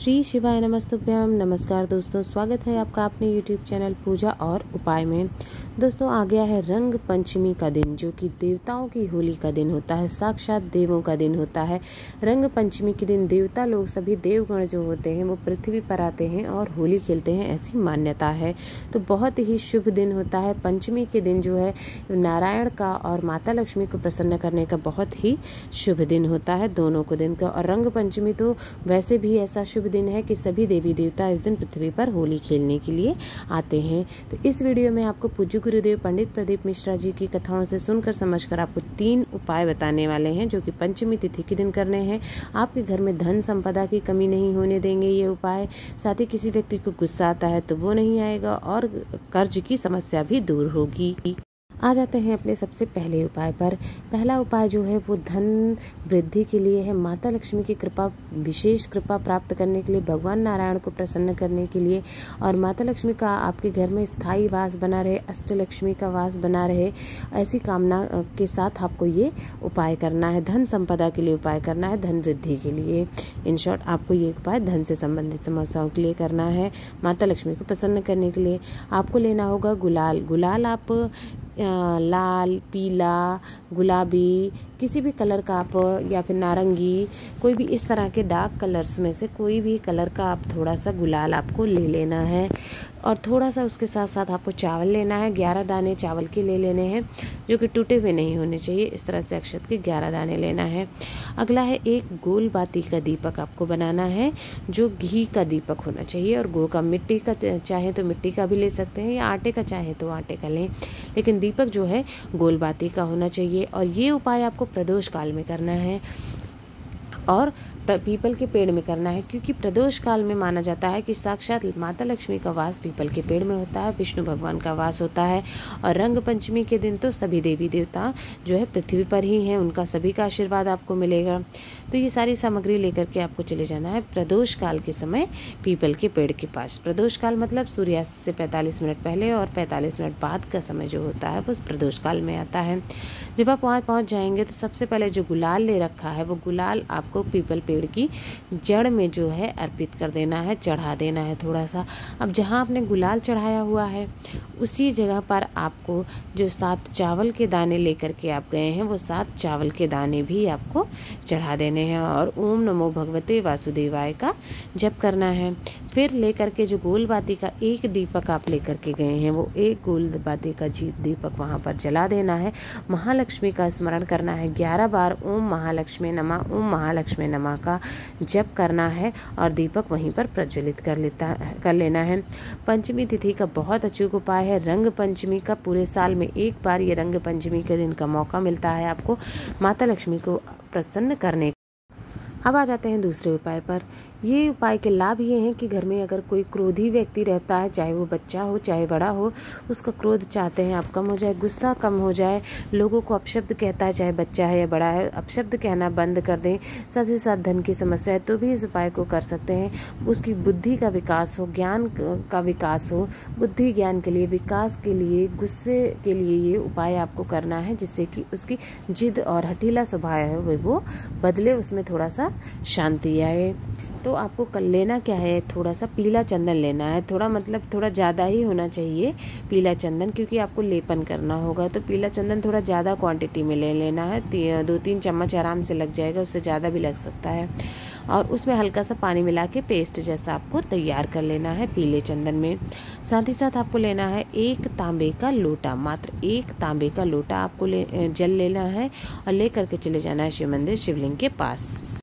श्री शिवाय नमस्तुभ्यम। नमस्कार दोस्तों, स्वागत है आपका अपने YouTube चैनल पूजा और उपाय में। दोस्तों, आ गया है रंग पंचमी का दिन, जो कि देवताओं की होली का दिन होता है, साक्षात देवों का दिन होता है। रंग पंचमी के दिन देवता लोग, सभी देवगण जो होते हैं वो पृथ्वी पर आते हैं और होली खेलते हैं, ऐसी मान्यता है। तो बहुत ही शुभ दिन होता है। पंचमी के दिन जो है नारायण का और माता लक्ष्मी को प्रसन्न करने का बहुत ही शुभ दिन होता है, दोनों को दिन का। और रंग पंचमी तो वैसे भी ऐसा शुभ दिन है कि सभी देवी देवता इस दिन पृथ्वी पर होली खेलने के लिए आते हैं। तो इस वीडियो में आपको पूज्य गुरुदेव पंडित प्रदीप मिश्रा जी की कथाओं से सुनकर समझकर आपको 3 उपाय बताने वाले हैं, जो कि पंचमी तिथि के दिन करने हैं। आपके घर में धन संपदा की कमी नहीं होने देंगे ये उपाय। साथ ही किसी व्यक्ति को गुस्सा आता है तो वो नहीं आएगा और कर्ज की समस्या भी दूर होगी। आ जाते हैं अपने सबसे पहले उपाय पर। पहला उपाय जो है वो धन वृद्धि के लिए है, माता लक्ष्मी की कृपा, विशेष कृपा प्राप्त करने के लिए, भगवान नारायण को प्रसन्न करने के लिए और माता लक्ष्मी का आपके घर में स्थायी वास बना रहे, अष्टलक्ष्मी का वास बना रहे, ऐसी कामना के साथ आपको ये उपाय करना है। धन संपदा के लिए उपाय करना है, धन वृद्धि के लिए। इन शॉर्ट आपको ये उपाय धन से संबंधित समस्याओं के लिए करना है। माता लक्ष्मी को प्रसन्न करने के लिए आपको लेना होगा गुलाल। गुलाल आप लाल, पीला, गुलाबी, किसी भी कलर का आप, या फिर नारंगी, कोई भी इस तरह के डार्क कलर्स में से कोई भी कलर का आप थोड़ा सा गुलाल आपको ले लेना है। और थोड़ा सा उसके साथ साथ आपको चावल लेना है। 11 दाने चावल के ले लेने हैं, जो कि टूटे हुए नहीं होने चाहिए। इस तरह से अक्षत के 11 दाने लेना है। अगला है एक गोल बाती का दीपक आपको बनाना है, जो घी का दीपक होना चाहिए और गो का, मिट्टी का चाहे तो मिट्टी का भी ले सकते हैं, या आटे का चाहे तो आटे का लें, लेकिन दीपक जो है गोल बाती का होना चाहिए। और ये उपाय आपको प्रदोष काल में करना है और पीपल के पेड़ में करना है, क्योंकि प्रदोष काल में माना जाता है कि साक्षात माता लक्ष्मी का वास पीपल के पेड़ में होता है, विष्णु भगवान का वास होता है। और रंग पंचमी के दिन तो सभी देवी देवता जो है पृथ्वी पर ही हैं, उनका सभी का आशीर्वाद आपको मिलेगा। तो ये सारी सामग्री लेकर के आपको चले जाना है प्रदोष काल के समय पीपल के पेड़ के पास। प्रदोष काल मतलब सूर्यास्त से 45 मिनट पहले और 45 मिनट बाद का समय जो होता है वो प्रदोष काल में आता है। जब आप वहाँ पहुँच जाएंगे तो सबसे पहले जो गुलाल ले रखा है वो गुलाल आपको पीपल पेड़ की जड़ में जो है अर्पित कर देना है, चढ़ा देना है थोड़ा सा। अब जहाँ आपने गुलाल चढ़ाया हुआ है उसी जगह पर आपको जो 7 चावल के दाने लेकर के आप गए हैं वो 7 चावल के दाने भी आपको चढ़ा देने हैं और ओम नमो भगवते वासुदेवाय का जप करना है। फिर लेकर के जो गोल बाती का एक दीपक आप लेकर के गए हैं वो एक गोल बाती का दीपक वहाँ पर जला देना है। महालक्ष्मी का स्मरण करना है, 11 बार ओम महालक्ष्मी नमः, ओम महालक्ष्मी नमः का जप करना है और दीपक वहीं पर प्रज्वलित कर लेना है। पंचमी तिथि का बहुत अचूक उपाय है। रंग पंचमी का पूरे साल में एक बार ये रंग पंचमी के दिन का मौका मिलता है आपको माता लक्ष्मी को प्रसन्न करने का। अब आ जाते हैं दूसरे उपाय पर। ये उपाय के लाभ ये हैं कि घर में अगर कोई क्रोधी व्यक्ति रहता है, चाहे वो बच्चा हो चाहे बड़ा हो, उसका क्रोध चाहते हैं आप कम हो जाए, गुस्सा कम हो जाए, लोगों को अपशब्द कहता है, चाहे बच्चा है या बड़ा है, अपशब्द कहना बंद कर दें। साथ ही साथ धन की समस्या है तो भी इस उपाय को कर सकते हैं। उसकी बुद्धि का विकास हो, ज्ञान का विकास हो, बुद्धि ज्ञान के लिए, विकास के लिए, गुस्से के लिए ये उपाय आपको करना है, जिससे कि उसकी जिद और हठीला स्वभाव है वो बदले, उसमें थोड़ा सा शांति आए। तो आपको कर लेना क्या है, थोड़ा सा पीला चंदन लेना है, थोड़ा ज़्यादा ही होना चाहिए पीला चंदन, क्योंकि आपको लेपन करना होगा। तो पीला चंदन थोड़ा ज़्यादा क्वांटिटी में ले लेना है, 2-3 चम्मच आराम से लग जाएगा, उससे ज़्यादा भी लग सकता है। और उसमें हल्का सा पानी मिला के पेस्ट जैसा आपको तैयार कर लेना है पीले चंदन में। साथ ही साथ आपको लेना है एक तांबे का लोटा, मात्र एक तांबे का लोटा आपको जल लेना है और ले करके चले जाना है शिव मंदिर, शिवलिंग के पास।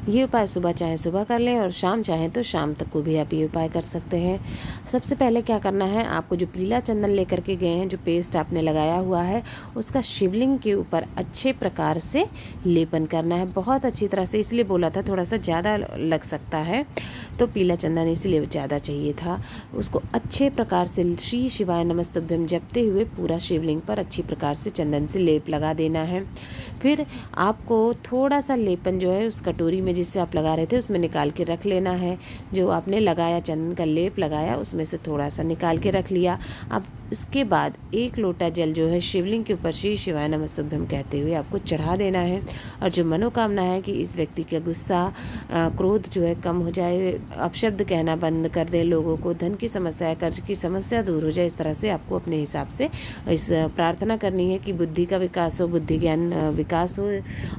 ये उपाय सुबह चाहे सुबह कर लें और शाम चाहें तो शाम तक को भी आप ये उपाय कर सकते हैं। सबसे पहले क्या करना है, आपको जो पीला चंदन लेकर के गए हैं, जो पेस्ट आपने लगाया हुआ है, उसका शिवलिंग के ऊपर अच्छे प्रकार से लेपन करना है, बहुत अच्छी तरह से। इसलिए बोला था थोड़ा सा ज़्यादा लग सकता है, तो पीला चंदन इसलिए ज़्यादा चाहिए था। उसको अच्छे प्रकार से श्री शिवाय नमस्तुभ्यम जपते हुए पूरा शिवलिंग पर अच्छी प्रकार से चंदन से लेप लगा देना है। फिर आपको थोड़ा सा लेपन जो है उस कटोरी में जिससे आप लगा रहे थे उसमें निकाल के रख लेना है। जो आपने लगाया, चंदन का लेप लगाया, उसमें से थोड़ा सा निकाल के रख लिया। अब उसके बाद 1 लोटा जल जो है शिवलिंग के ऊपर श्री शिवाय नमस्तुभ्यम कहते हुए आपको चढ़ा देना है। और जो मनोकामना है कि इस व्यक्ति का गुस्सा, क्रोध जो है कम हो जाए, अपशब्द कहना बंद कर दे, लोगों को धन की समस्या, कर्ज की समस्या दूर हो जाए, इस तरह से आपको अपने हिसाब से इस प्रार्थना करनी है कि बुद्धि का विकास हो, बुद्धि ज्ञान विकास हो।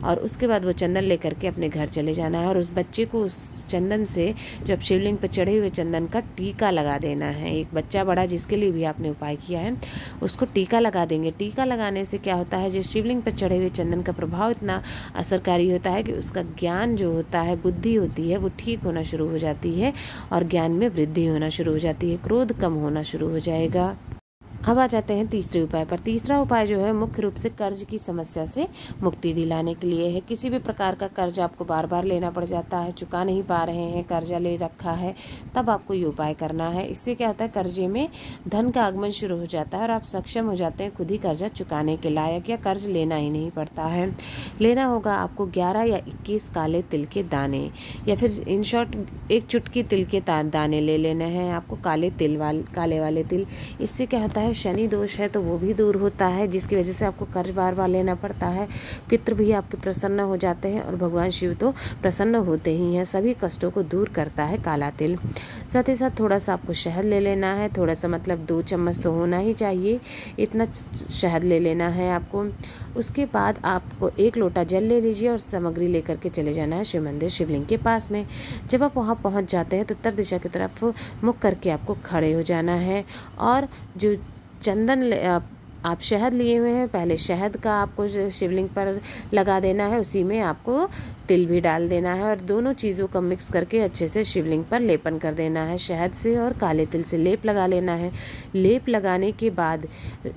और उसके बाद वो चंदन लेकर के अपने घर चले जाना है और उस बच्चे को उस चंदन से, जो अब शिवलिंग पर चढ़े हुए चंदन का टीका लगा देना है। एक बच्चा बड़ा जिसके लिए भी आपने उपाय किया है उसको टीका लगा देंगे। टीका लगाने से क्या होता है, जो शिवलिंग पर चढ़े हुए चंदन का प्रभाव इतना असरकारी होता है कि उसका ज्ञान जो होता है, बुद्धि होती है, वो ठीक होना शुरू हो जाती है और ज्ञान में वृद्धि होना शुरू हो जाती है, क्रोध कम होना शुरू हो जाएगा। अब आ जाते हैं तीसरे उपाय पर। तीसरा उपाय जो है मुख्य रूप से कर्ज की समस्या से मुक्ति दिलाने के लिए है। किसी भी प्रकार का कर्ज आपको बार बार लेना पड़ जाता है, चुका नहीं पा रहे हैं, कर्जा ले रखा है, तब आपको ये उपाय करना है। इससे क्या होता है, कर्जे में धन का आगमन शुरू हो जाता है और आप सक्षम हो जाते हैं खुद ही कर्जा चुकाने के लायक, या कर्ज लेना ही नहीं पड़ता है। लेना होगा आपको 11 या 21 काले तिल के दाने, या फिर इन शॉर्ट 1 चुटकी तिल के दाने ले लेने हैं आपको, काले वाले तिल। इससे क्या होता है, शनि दोष है तो वो भी दूर होता है, जिसकी वजह से आपको कर्ज बार बार लेना पड़ता है। पितृ भी आपके प्रसन्न हो जाते हैं और भगवान शिव तो प्रसन्न होते ही हैं। सभी कष्टों को दूर करता है काला तिल। साथ ही साथ थोड़ा सा आपको शहद ले लेना है, थोड़ा सा मतलब 2 चम्मच तो होना ही चाहिए, इतना शहद ले लेना है आपको। उसके बाद आपको 1 लोटा जल ले लीजिए और सामग्री लेकर के चले जाना है शिव मंदिर, शिवलिंग के पास में। जब आप वहाँ पहुँच जाते हैं तो उत्तर दिशा की तरफ मुख करके आपको खड़े हो जाना है और जो चंदन आप शहद लिए हुए हैं, पहले शहद का आपको शिवलिंग पर लगा देना है, उसी में आपको तिल भी डाल देना है और दोनों चीज़ों का मिक्स करके अच्छे से शिवलिंग पर लेपन कर देना है। शहद से और काले तिल से लेप लगा लेना है। लेप लगाने के बाद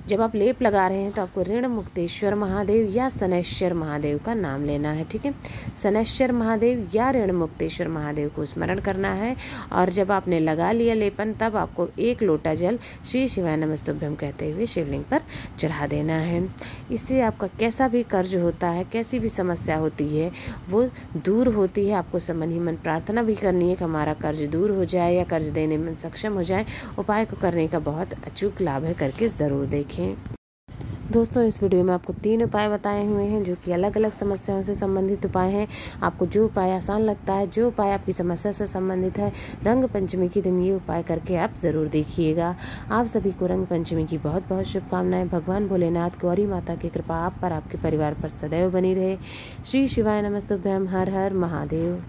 जब आप लेप लगा रहे हैं तो आपको ऋण मुक्तेश्वर महादेव या शनैश्वर महादेव का नाम लेना है, ठीक है। शनैश्वर महादेव या ऋण मुक्तेश्वर महादेव को स्मरण करना है। और जब आपने लगा लिया लेपन, तब आपको 1 लोटा जल श्री शिवाय नमस्तुभ्यम कहते हुए शिवलिंग पर चढ़ा देना है। इससे आपका कैसा भी कर्ज होता है, कैसी भी समस्या होती है, वो दूर होती है। आपको मन ही मन प्रार्थना भी करनी है कि हमारा कर्ज दूर हो जाए या कर्ज देने में सक्षम हो जाए। उपाय को करने का बहुत अचूक लाभ है, करके ज़रूर देखें। दोस्तों, इस वीडियो में आपको 3 उपाय बताए हुए हैं जो कि अलग अलग समस्याओं से संबंधित उपाय हैं। आपको जो उपाय आसान लगता है, जो उपाय आपकी समस्या से संबंधित है, रंग पंचमी के दिन ये उपाय करके आप ज़रूर देखिएगा। आप सभी को रंग पंचमी की बहुत बहुत शुभकामनाएं। भगवान भोलेनाथ, गौरी माता की कृपा आप पर, आपके परिवार पर सदैव बनी रहे। श्री शिवाय नमस्तुभ्यम। हर हर महादेव।